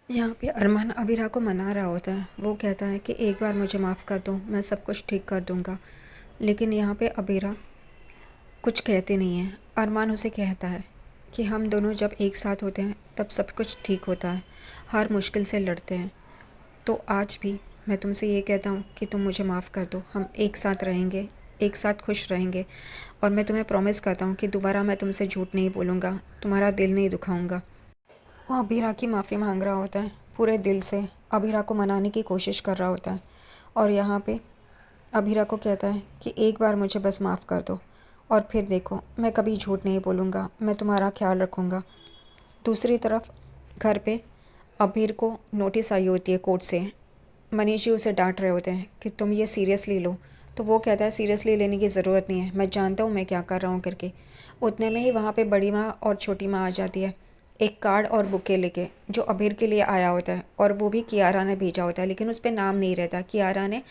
यहाँ पे अरमान अबीरा को मना रहा होता है। वो कहता है कि एक बार मुझे माफ़ कर दो, मैं सब कुछ ठीक कर दूँगा। लेकिन यहाँ पे अबीरा कुछ कहते नहीं है। अरमान उसे कहता है कि हम दोनों जब एक साथ होते हैं तब सब कुछ ठीक होता है, हर मुश्किल से लड़ते हैं। तो आज भी मैं तुमसे ये कहता हूँ कि तुम मुझे माफ़ कर दो, हम एक साथ रहेंगे, एक साथ खुश रहेंगे। और मैं तुम्हें प्रॉमिस करता हूँ कि दोबारा मैं तुमसे झूठ नहीं बोलूँगा, तुम्हारा दिल नहीं दुखाऊँगा। वो अबीरा की माफ़ी मांग रहा होता है, पूरे दिल से अबीरा को मनाने की कोशिश कर रहा होता है। और यहाँ पे अबीरा को कहता है कि एक बार मुझे बस माफ़ कर दो और फिर देखो, मैं कभी झूठ नहीं बोलूँगा, मैं तुम्हारा ख्याल रखूँगा। दूसरी तरफ घर पे अबीर को नोटिस आई होती है कोर्ट से। मनीष जी उसे डांट रहे होते हैं कि तुम ये सीरियसली लो। तो वो कहता है सीरियसली लेने की ज़रूरत नहीं है, मैं जानता हूँ मैं क्या कर रहा हूँ करके। उतने में ही वहाँ पे बड़ी माँ और छोटी माँ आ जाती है, एक कार्ड और बुके लेके, जो अबीर के लिए आया होता है। और वो भी कियारा ने भेजा होता है, लेकिन उस पर नाम नहीं रहता। कियारा ने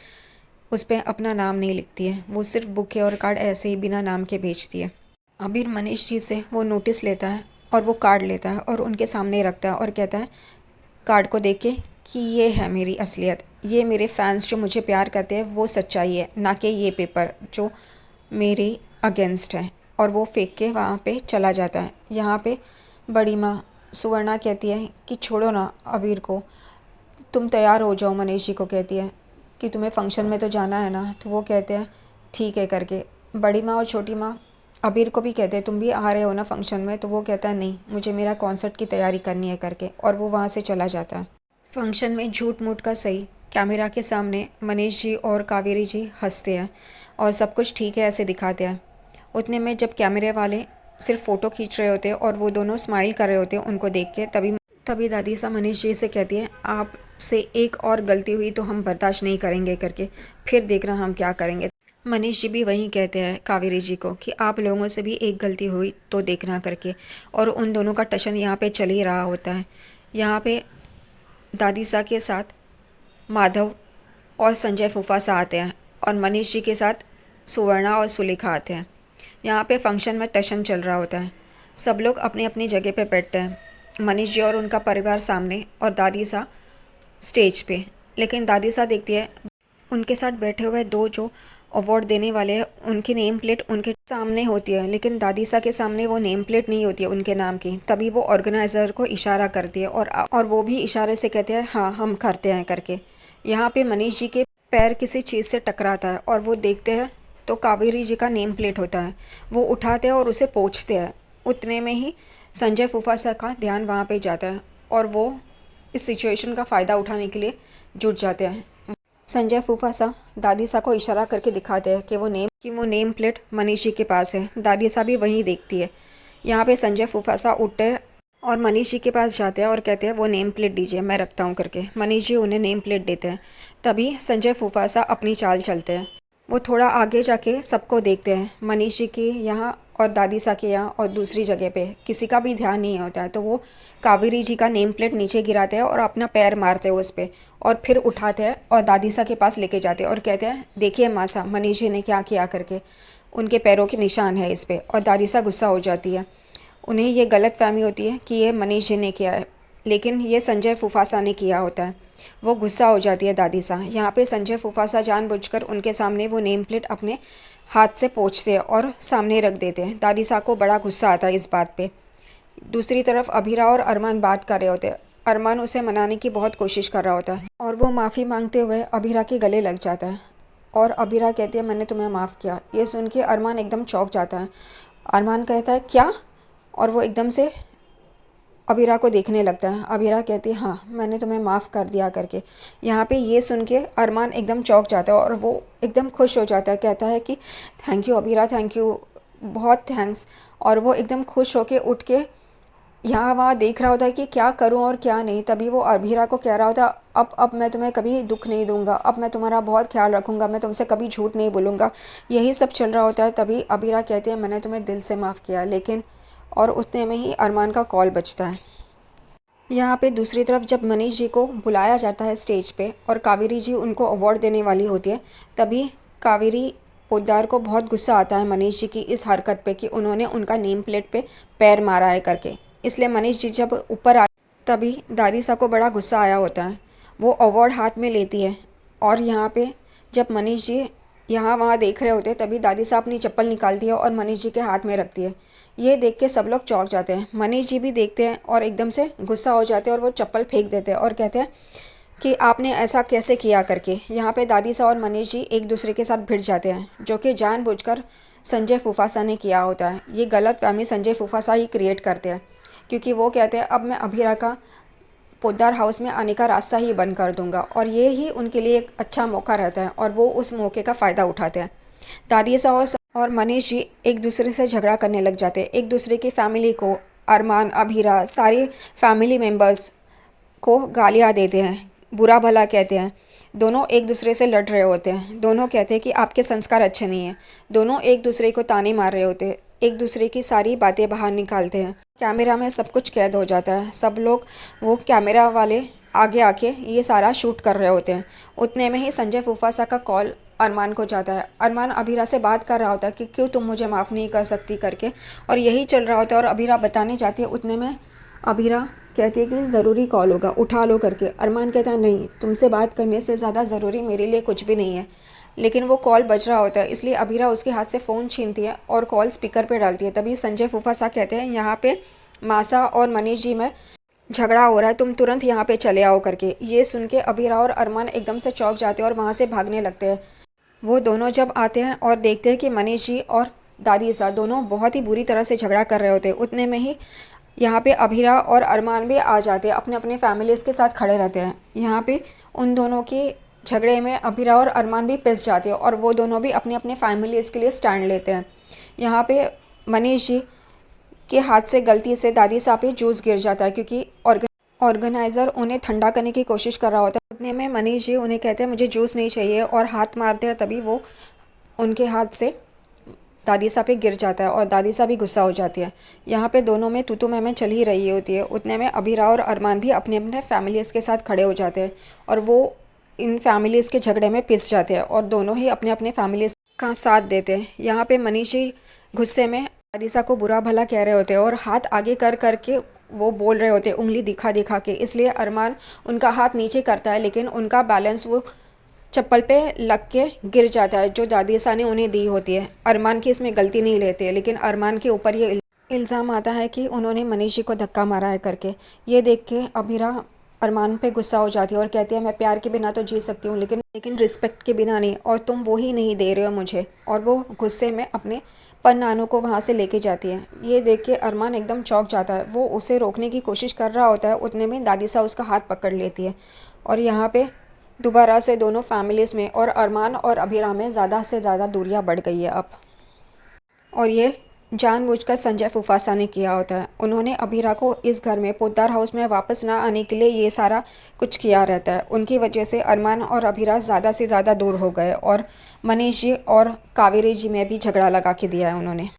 उस पर अपना नाम नहीं लिखती है, वो सिर्फ बुके और कार्ड ऐसे ही बिना नाम के भेजती है। अबीर मनीष जी से वो नोटिस लेता है और वो कार्ड लेता है और उनके सामने रखता है और कहता है कार्ड को देख के कि ये है मेरी असलियत, ये मेरे फैंस जो मुझे प्यार करते हैं वो सच्चाई है, ना कि ये पेपर जो मेरे अगेंस्ट है। और वो फेंक के वहाँ पे चला जाता है। यहाँ पे बड़ी माँ सुवर्णा कहती है कि छोड़ो ना अबीर को, तुम तैयार हो जाओ। मनीष जी को कहती है कि तुम्हें फ़ंक्शन में तो जाना है ना। तो वो कहते हैं ठीक है करके। बड़ी माँ और छोटी माँ अबीर को भी कहते हैं तुम भी आ रहे हो ना फ़ंक्शन में। तो वो कहता है नहीं, मुझे मेरा कॉन्सर्ट की तैयारी करनी है करके, और वो वहाँ से चला जाता है। फंक्शन में झूठ मूठ का सही, कैमरा के सामने मनीष जी और कावेरी जी हंसते हैं और सब कुछ ठीक है ऐसे दिखाते हैं। उतने में जब कैमरे वाले सिर्फ फ़ोटो खींच रहे होते हैं और वो दोनों स्माइल कर रहे होते हैं उनको देख के, तभी तभी दादी सा मनीष जी से कहती है आपसे एक और गलती हुई तो हम बर्दाश्त नहीं करेंगे करके, फिर देखना हम क्या करेंगे। मनीष जी भी वही कहते हैं कावेरी जी को कि आप लोगों से भी एक गलती हुई तो देखना करके। और उन दोनों का टशन यहाँ पे चल ही रहा होता है। यहाँ पे दादी सा के साथ माधव और संजय फूफासा आते हैं और मनीष जी के साथ सुवर्णा और सुलेखा आते हैं। यहाँ पे फंक्शन में टशन चल रहा होता है। सब लोग अपनी अपनी जगह पे बैठते हैं, मनीष जी और उनका परिवार सामने और दादी सा स्टेज पे। लेकिन दादी सा देखती है उनके साथ बैठे हुए दो जो अवार्ड देने वाले हैं उनकी नेम प्लेट उनके सामने होती है, लेकिन दादी सा के सामने वो नेम प्लेट नहीं होती है उनके नाम की। तभी वो ऑर्गेनाइज़र को इशारा करती है और वो भी इशारे से कहते हैं हाँ हम करते हैं करके। यहाँ पे मनीष जी के पैर किसी चीज़ से टकराता है और वो देखते हैं तो कावेरी जी का नेम प्लेट होता है। वो उठाते हैं और उसे पोंछते हैं। उतने में ही संजय फूफासा का ध्यान वहाँ पे जाता है और वो इस सिचुएशन का फ़ायदा उठाने के लिए जुट जाते हैं। संजय फूफासा दादी सा को इशारा करके दिखाते हैं कि वो नेम प्लेट मनीष जी के पास है। दादी सा भी वहीं देखती है। यहाँ पे संजय फूफासा उठते हैं और मनीष जी के पास जाते हैं और कहते हैं वो नेम प्लेट दीजिए, मैं रखता हूँ करके। मनीष जी उन्हें नेम प्लेट देते हैं। तभी संजय फूफासा अपनी चाल चलते हैं। वो थोड़ा आगे जाके सबको देखते हैं, मनीष जी की यहाँ और दादी सा के यहाँ और दूसरी जगह पे किसी का भी ध्यान नहीं होता है। तो वो कावेरी जी का नेम प्लेट नीचे गिराते हैं और अपना पैर मारते हैं उस पर और फिर उठाते हैं और दादी सा के पास लेके जाते हैं और कहते हैं देखिए मासा, मनीष जी ने क्या किया करके, उनके पैरों के निशान है इस पर। और दादी सा गुस्सा हो जाती है। उन्हें ये गलत फहमी होती है कि ये मनीष जी ने किया है, लेकिन ये संजय फूफासा ने किया होता है। वो गुस्सा हो जाती है दादी सा। यहाँ पे संजय फूफासा जानबूझकर उनके सामने वो नेम प्लेट अपने हाथ से पोंछते हैं और सामने रख देते हैं। दादी सा को बड़ा गुस्सा आता है इस बात पे। दूसरी तरफ अभीरा और अरमान बात कर रहे होते हैं। अरमान उसे मनाने की बहुत कोशिश कर रहा होता है और वो माफ़ी मांगते हुए अभीरा के गले लग जाता है। और अभीरा कहती है मैंने तुम्हें माफ़ किया। ये सुन के अरमान एकदम चौंक जाता है। अरमान कहता है क्या? और वो एकदम से अबीरा को देखने लगता है। अबीरा कहती है हाँ मैंने तुम्हें माफ़ कर दिया करके। यहाँ पे ये सुन के अरमान एकदम चौंक जाता है और वो एकदम खुश हो जाता है। कहता है कि thank you Abira, thank you, बहुत थैंक्स। और वो एकदम खुश होके उठ के यहाँ वहाँ देख रहा होता है कि क्या करूँ और क्या नहीं। तभी वो अबीरा को कह रहा होता है अब मैं तुम्हें कभी दुख नहीं दूंगा, अब मैं तुम्हारा बहुत ख्याल रखूँगा, मैं तुमसे कभी झूठ नहीं बोलूँगा। यही सब चल रहा होता है। तभी अबीरा कहती है मैंने तुम्हें दिल से माफ़ किया। लेकिन और उतने में ही अरमान का कॉल बजता है। यहाँ पे दूसरी तरफ जब मनीष जी को बुलाया जाता है स्टेज पे और कावेरी जी उनको अवार्ड देने वाली होती है, तभी कावेरी पोद्दार को बहुत गुस्सा आता है मनीष जी की इस हरकत पे कि उन्होंने उनका नेम प्लेट पे पैर मारा है करके। इसलिए मनीष जी जब ऊपर तभी दादी साहब को बड़ा गुस्सा आया होता है। वो अवार्ड हाथ में लेती है और यहाँ पे जब मनीष जी यहाँ वहाँ देख रहे होते हैं तभी दादी साहब अपनी चप्पल निकालती है और मनीष जी के हाथ में रखती है। ये देख के सब लोग चौंक जाते हैं। मनीष जी भी देखते हैं और एकदम से गुस्सा हो जाते हैं और वो चप्पल फेंक देते हैं और कहते हैं कि आपने ऐसा कैसे किया करके। यहाँ पे दादी साहब और मनीष जी एक दूसरे के साथ भिड़ जाते हैं, जो कि जानबूझकर संजय फूफासा ने किया होता है। ये गलत फहमी संजय फूफासा ही क्रिएट करते हैं, क्योंकि वो कहते हैं अब मैं अभीरा का पोद्दार हाउस में आने का रास्ता ही बंद कर दूंगा, और ये ही उनके लिए एक अच्छा मौका रहता है और वो उस मौके का फ़ायदा उठाते हैं। दादी साहब और मनीष जी एक दूसरे से झगड़ा करने लग जाते हैं। एक दूसरे की फैमिली को, अरमान, अभीरा, सारी फैमिली मेम्बर्स को गालियाँ देते हैं, बुरा भला कहते हैं। दोनों एक दूसरे से लड़ रहे होते हैं। दोनों कहते हैं कि आपके संस्कार अच्छे नहीं हैं। दोनों एक दूसरे को ताने मार रहे होते हैं, एक दूसरे की सारी बातें बाहर निकालते हैं। कैमरा में सब कुछ कैद हो जाता है। सब लोग, वो कैमरा वाले आगे आके ये सारा शूट कर रहे होते हैं। उतने में ही संजय फूफासा का कॉल अरमान को जाता है। अरमान अभीरा से बात कर रहा होता है कि क्यों तुम मुझे माफ़ नहीं कर सकती करके, और यही चल रहा होता है और अभीरा बताने जाती है। उतने में अभीरा कहती है कि ज़रूरी कॉल होगा, उठा लो करके। अरमान कहता है नहीं, तुमसे बात करने से ज़्यादा ज़रूरी मेरे लिए कुछ भी नहीं है। लेकिन वो कॉल बज रहा होता है, इसलिए अभीरा उसके हाथ से फ़ोन छीनती है और कॉल स्पीकर पे डालती है। तभी संजय फूफासा कहते हैं यहाँ पे मासा और मनीष जी में झगड़ा हो रहा है, तुम तुरंत यहाँ पे चले आओ करके। ये सुन के अभीरा और अरमान एकदम से चौंक जाते हैं और वहाँ से भागने लगते हैं। वो दोनों जब आते हैं और देखते हैं कि मनीष जी और दादी साहब दोनों बहुत ही बुरी तरह से झगड़ा कर रहे होते हैं, उतने में ही यहाँ पे अभीरा और अरमान भी आ जाते हैं, अपने अपने फैमिलीज़ के साथ खड़े रहते हैं। यहाँ पे उन दोनों के झगड़े में अभीरा और अरमान भी पिस जाते हैं और वो दोनों भी अपने अपने फैमिलीज़ के लिए स्टैंड लेते हैं। यहाँ पे मनीष जी के हाथ से गलती से दादी साहब पे जूस गिर जाता है, क्योंकि ऑर्गेनाइज़र उन्हें ठंडा करने की कोशिश कर रहा होता है। उतने में मनीष जी उन्हें कहते हैं मुझे जूस नहीं चाहिए, और हाथ मारते हैं। तभी वो उनके हाथ से दादी साहब पे गिर जाता है और दादी साहब भी गुस्सा हो जाती है। यहाँ पे दोनों में तू मैं चल ही रही होती है। उतने में अभीरा और अरमान भी अपने अपने फैमिलीज़ के साथ खड़े हो जाते हैं और वो इन फैमिलीज़ के झगड़े में पिस जाते हैं और दोनों ही अपने अपने फैमिलीज़ का साथ देते हैं। यहाँ पे मनीष जी गुस्से में दादी साहब को बुरा भला कह रहे होते हैं और हाथ आगे कर करके वो बोल रहे होते हैं, उंगली दिखा दिखा के। इसलिए अरमान उनका हाथ नीचे करता है, लेकिन उनका बैलेंस वो चप्पल पे लग के गिर जाता है जो दादी सा ने उन्हें दी होती है। अरमान की इसमें गलती नहीं लेते, लेकिन अरमान के ऊपर ये इल्ज़ाम आता है कि उन्होंने मनीष जी को धक्का मारा है करके। ये देख के अभीरा अरमान पे गुस्सा हो जाती है और कहती है मैं प्यार के बिना तो जी सकती हूँ, लेकिन रिस्पेक्ट के बिना नहीं, और तुम वो ही नहीं दे रहे हो मुझे। और वो गुस्से में अपने पन्नानों को वहाँ से लेके जाती है। ये देख के अरमान एकदम चौंक जाता है। वो उसे रोकने की कोशिश कर रहा होता है, उतने में दादी सा उसका हाथ पकड़ लेती है और यहाँ पे दोबारा से दोनों फैमिलीज़ में और अरमान और अभीरा में ज़्यादा से ज़्यादा दूरियां बढ़ गई है अब। और ये जानबूझकर संजय फूफासा ने किया होता है। उन्होंने अभीरा को इस घर में, पोद्दार हाउस में वापस ना आने के लिए ये सारा कुछ किया रहता है। उनकी वजह से अरमान और अभीरा ज़्यादा से ज़्यादा दूर हो गए और मनीष जी और कावेरी जी में भी झगड़ा लगा के दिया है उन्होंने।